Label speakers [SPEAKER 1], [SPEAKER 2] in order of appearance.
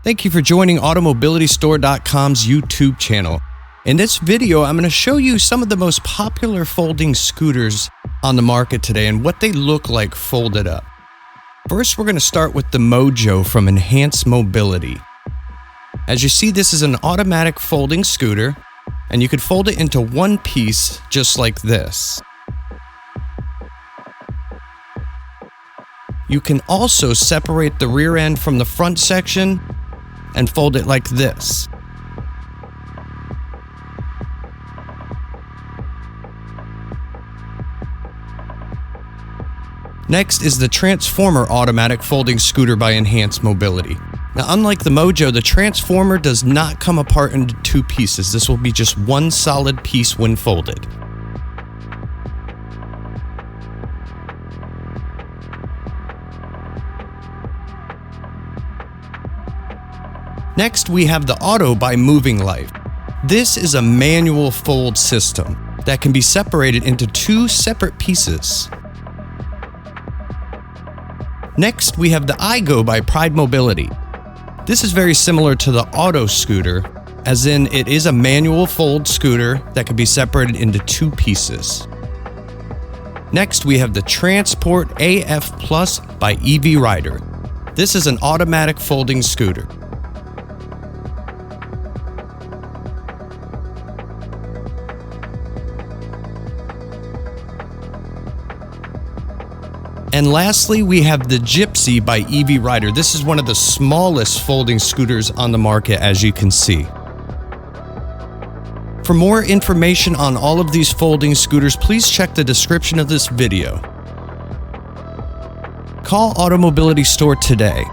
[SPEAKER 1] Thank you for joining AutoMobilityStore.com's YouTube channel. In this video, I'm going to show you some of the most popular folding scooters on the market today and what they look like folded up. First, we're going to start with the Mojo from Enhanced Mobility. As you see, this is an automatic folding scooter, and you could fold it into one piece just like this. You can also separate the rear end from the front section and fold it like this. Next is the Transformer automatic folding scooter by Enhanced Mobility. Now, unlike the Mojo, the Transformer does not come apart into two pieces. This will be just one solid piece when folded. Next, we have the Auto by Moving Life. This is a manual fold system that can be separated into two separate pieces. Next, we have the iGo by Pride Mobility. This is very similar to the Auto scooter, as in it is a manual fold scooter that can be separated into two pieces. Next, we have the Transport AF Plus by EV Rider. This is an automatic folding scooter. And lastly, we have the Gypsy by EV Rider. This is one of the smallest folding scooters on the market, as you can see. For more information on all of these folding scooters, please check the description of this video. Call AutoMobility Store today